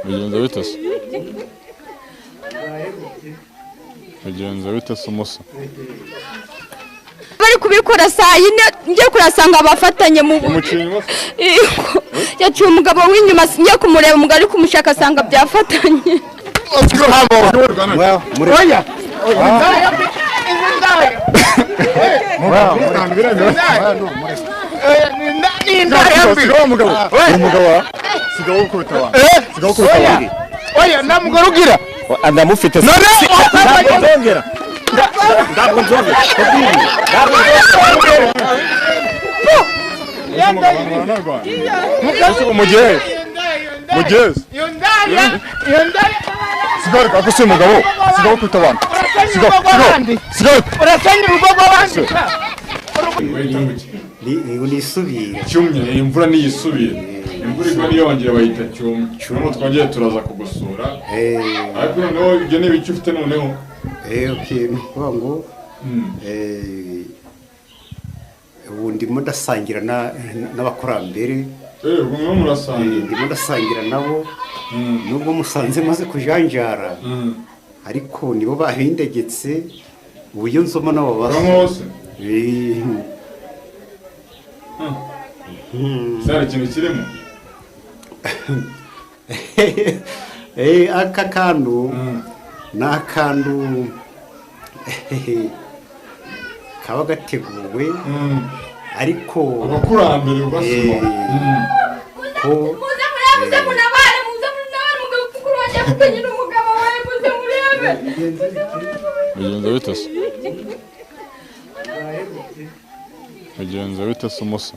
bigenze bite se bigenze bite se umusa bari kubikora saa yine ngiye kurasanga abafatanye mu yaciye umugabo w'inyuma ngiye kumureba umugabo ari kumushaka asanga byafatanye oya namugore ugira ndamufite ntabwo nzongera umugezi sigaruka ko si umugabo sigaho kwita abantu sigaho urasenya urugo rw'abandi nisubire cyumye imvura niyisubire imvura igwa niyongera bayita cyumye twongeye turaza kugusura ariko noneho ibyo ni ibiki ufite noneho kuvuga ngo ubu ndimo ndasangira n'abakurambere ndimo ndasangira nabo nubwo musanze maze kujanjara ariko nibo bahindegetse uburyo nzoma nabo bose sara ikintu kirimo aka kantu ni akantu kaba gateguwe ariko abakurambere basoma ko bigenze bite se bigenze bite se umusa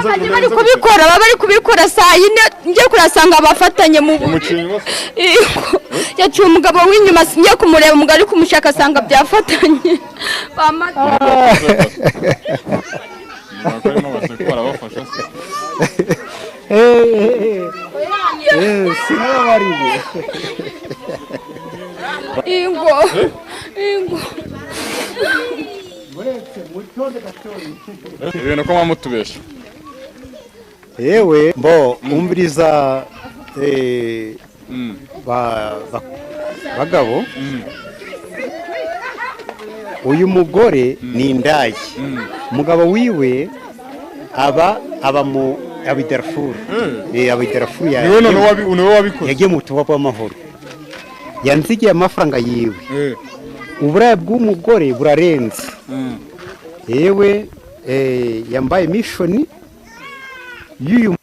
bari kubikora saa yine ngiye kurasanga abafatanye mu yaciye umugabo w'inyuma ngiye kumureba umugabo ari kumushaka asanga byafatanye ingo ibintu ko mwamutubesha yewe mbo umviriza bagabo uyu mugore ni indaya umugabo wiwe aba mu Darfur Darfur yagiye mu butumwa bw'amahoro yanzigiye amafaranga yiwe uburaya bw'umugore burarenze yewe yambaye mishoni y'uyu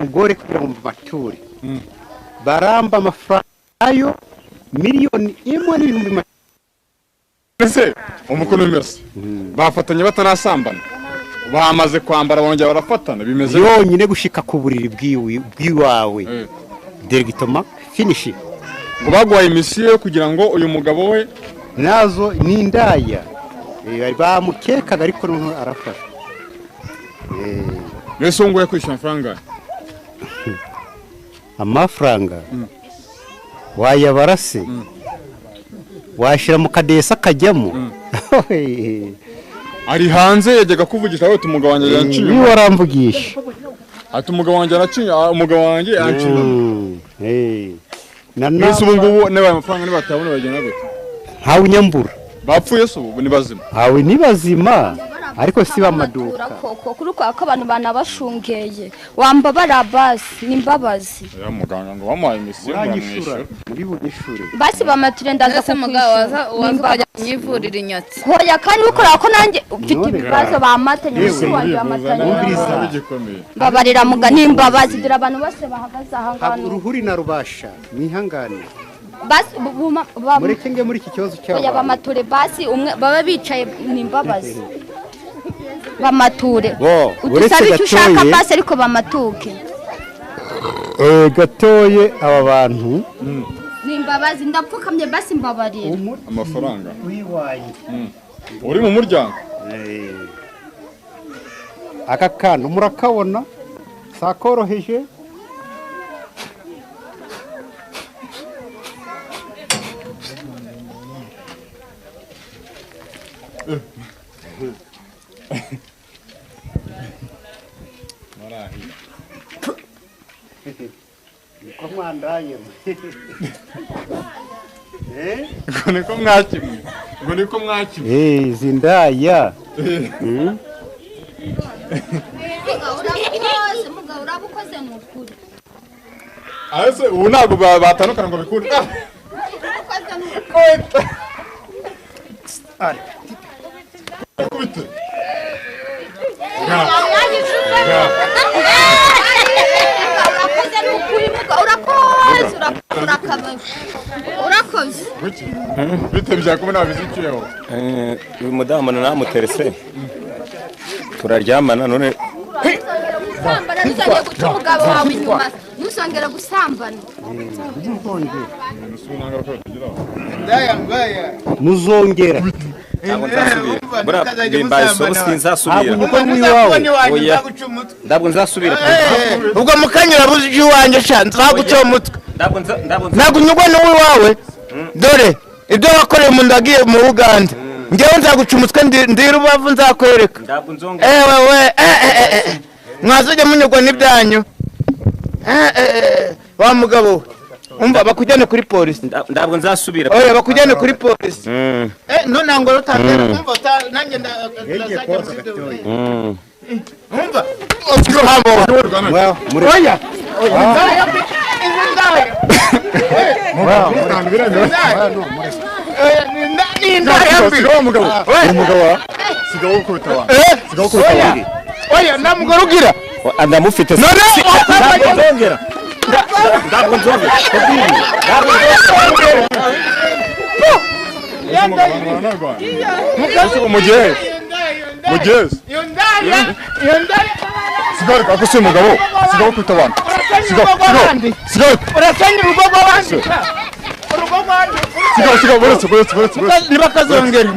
mugore kugira ngo bature baramba amafaranga ayo miliyoni imwe n'ibihumbi ese umukono w'imese bafatanye batanasambana bamaze kwambara bongera barafatana bimeze yonyine gushika ku buriri bw'iwawe deregitoma finishi ngo bagwaye imisiyo yo kugira ngo uyu mugabo we nazo ni indaya bamukekaga ariko noneho arafasha mbese uwo nguwo yakwishyura amafaranga amafaranga wayabara se washyira mu kadesa kajyamo ari hanze yajyaga kuvugisha we umugabo wanjye yaciye niwe waramvugisha ati umugabo wanjye araciye umugabo wanjye yaciye mbese ubu ngubu niba amafaranga nibatabona bagenda gute ntawe unyambura bapfuye se ubu ni bazima ntawe ni bazima ariko si bamaduka kuri kwa ko abantu banabashungeye wambabara basi nimbabazi ya muganga ngo bamuhaye imisiyo mwanyishura muri bugishure basi bamature ndaza ko mugabo waza nyivurira inyatsi hoya kandi ukora ko nanjye ufite ibibazo bamatanye n'uwanje bamatanye babarira muga nimbabazi dira abantu bose bahagaze aha ngano uruhuri na rubasha mwihangane basi mureke nge muri iki kibazo cyabo hoya bamature basi umwe baba bicaye nimbabazi bamature uretse ushaka basi ariko bamatuke gatoye aba bantu nimbabazi ndapfukamye basi mbabarira amafaranga wiwaye uri mu muryango aka kantu murakabona sakoroheje Niko mwandaye. niko mwakimwe ngo niko mwakimwe Zindaya. urabukoze mugabo urabukoze mu kuri ase ubu ntabwo batandukana ngo bikunde kubite urakoze bite byakubona bizikiyeho uyu mudamu namuterese turaryamana none sambana nizongera guca umugabo wawe inyuma ntusongera gusambana Muzongera. Ndabwo nzasubira ubwo mukanyura buzi iwanjye sha nzaguca umutwe ntabwo unyugwa n'uwawe dore ibyo wakoreye mu ndagiye mu Uganda ngewe nzaguca umutwe ndi Rubavu nzakwereka we mwazujya munyugwa n'ibyanyu wa mugabo umva bakujyane kuri polisi ndabwo nzasubira oya bakujyane kuri polisi none ngo rutandera umva nanjye ndazajya umva oya oya namugore ugira ndamufite ndongera ndabwo nzongera umugezi sigaruka ako si umugabo sigaho kwita abantu sigaho urasenya urugo rw'abandi urugo rw'abandi sigaho buretse ntibakazongere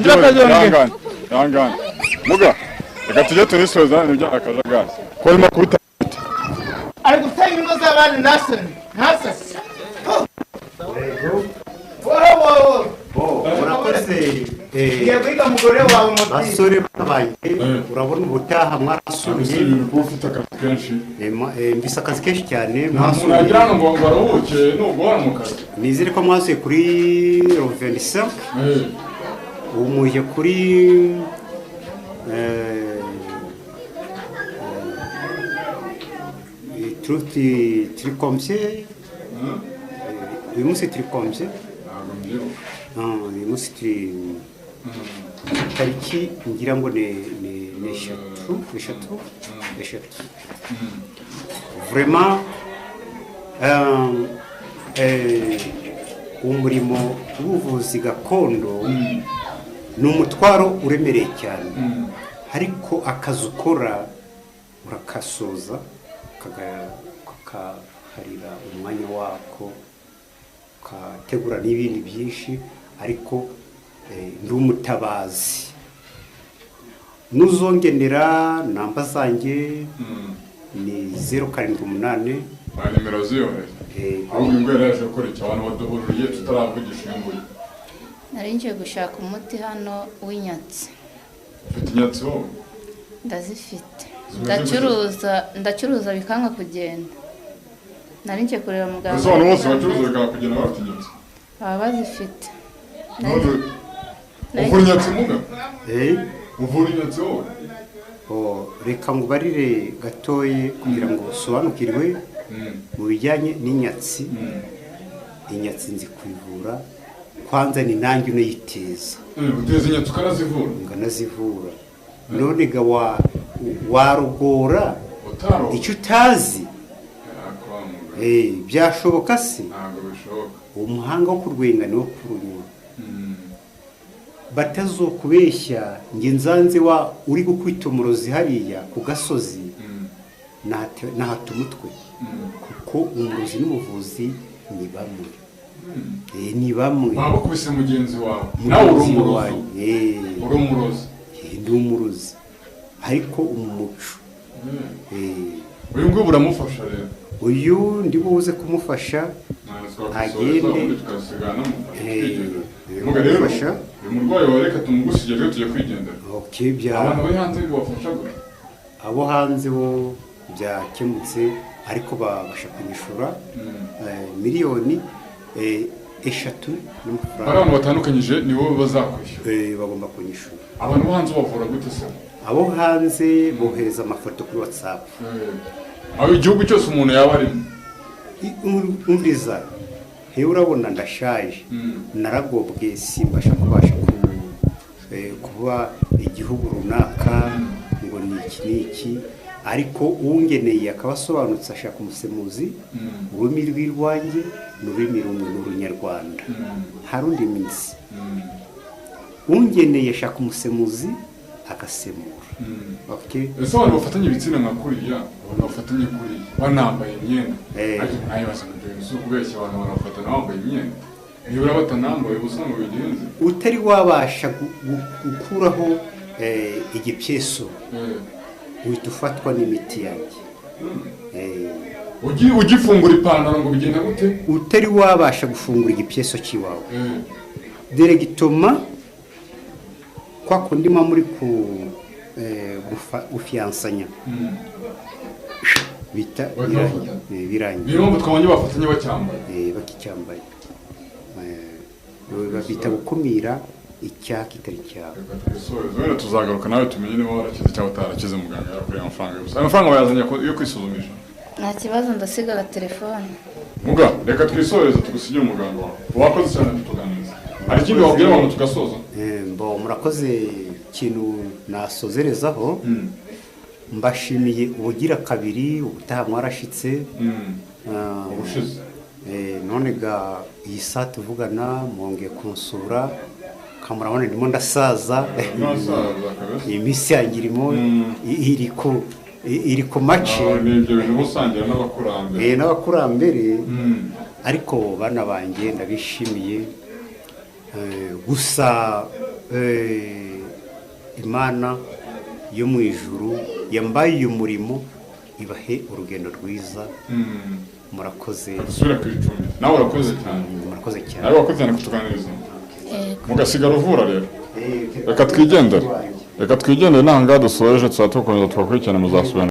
yangana muga reka tujye turisoza nibyo akajagari ko urimo kubita ari gusenya ingo z'abandi ntasase Murakoze. Ngiye mugore wawe muti Basore babaye urabona ubutaha mwasubiye ufite akazi kenshi mbisa akazi kenshi cyane mwasubiye ngo baruhuke nugora mu kazi nizere ko mwasuye kuri Rovenisa umuje kuri turi komse uyu munsi turi komse uyu munsi turi tariki ngira ngo ni eshatu vraiment umurimo w'ubuvuzi gakondo ni umutwaro uremereye cyane ariko akazi ukora urakasoza kakaharira umwanya wako ukategura n'ibindi byinshi ariko ndi umutabazi nuzongenera namba zanjye ni 078 nimero ziyore ahubwo imbere yaje gukora icyabana waduhururiye tutaravugisha imbuye nari nje gushaka umuti hano w'inyatsi ufite inyatsi wowe ndazifite ndacuruza bikanga kugenda nari nje kureba muganga gusa abantu bose bacuruza bikanga kugenda bafite inyatsi baba bazifite uvura inyatsi muga uvura inyatsi wowe reka ngubarire gatoye kugira ngo usobanukirwe mu bijyanye n'inyatsi inyatsi nzi kwivura kwanza ni nanjye unayiteza uteza inyatsi ukanazivura nganazivura none ga warugora icyo utazi byashoboka se ntabwo bishoboka umuhanga wo kurwenga niwo kurunywa batazokubeshya nge nzanze wa uri gukwita umurozi hariya ku gasozi nahata umutwe kuko umurozi n'umuvuzi ni bamwe ni bamwe waba ukubise mugenzi wawe nawe uri umurozi ndi umurozi ariko umuco uyu nguyu buramufasha rero uyu ndi buze kumufasha agende rero umurwayi wawe reka tumugusigire rero tujye kwigendera. Okay, Abantu bari hanze bibafasha gute? abo hanze bo byakemutse ariko babasha kunyishura miliyoni 3 n'amafaranga. Abantu batandukanyije nibo bazakwishyura. Bagomba kunyishura. Abantu bo hanze bavura gute se? Abo hanze bohereza amafoto kuri WhatsApp. Aho igihugu cyose umuntu yaba arimo. Umviza hewe urabona ndashaje naragobwe simbasha kubasha kuba igihugu runaka ngo niki ariko ungeneye akabasobanutse ashaka umusemuzi ururimi rw'irwanjye n'ururimi rw'urunyarwanda harundi minsi ungeneye ashaka umusemuzi agasemura. Okay, ese abantu bafatanye ibitsina nka kuriya abantu bafatanye kuriya banambaye imyenda ariko nayo basanzwe so kubeshya abantu barafatana bambaye imyenda nibura batanambaye ubusanga bigenze utari wabasha gukuraho igipyeso uhita ufatwa n'imiti yanjye. Ugifungura ipantaro ngo bigenda gute? Utari wabasha gufungura igipyeso cy'iwawe deregitoma kwa kundima muri ku gufiansanya bita birangi birombo twabonye bafatanye bacyambaye bakicyambaye babita gukumira icyaha kitari cyawe. Rero tuzagaruka nawe tumenye niba warakize cyangwa utarakize muganga yakoreye amafaranga gusa amafaranga bayazanye yo kwisuzumisha. nta kibazo ndasigara telefone. Muga reka twisoreze tugusigire umuganga wawe wakoze cyane tutuganiriza. Hari ikindi wabwira abantu tugasoza? Murakoze ikintu nasozerezaho mbashimiye ubugira kabiri ubutaha mwarashitse ubushize none ga iyi saa tuvugana mwongeye kunsura kamurabona ndimo ndasaza iminsi yanjye irimo iri ku mace n'ibyo bintu musangira n'abakurambere ariko bana banjye ndabishimiye gusa Imana yo mu ijuru yambaye uyu murimo ibahe urugendo rwiza. Murakoze usubira ku icumbi nawe urakoze cyane. Murakoze cyane nawe wakoze cyane kutuganiriza mugasigara uvura rero reka twigendere nanga dusoreje tuzatukomeza tubakurikirane muzasubira.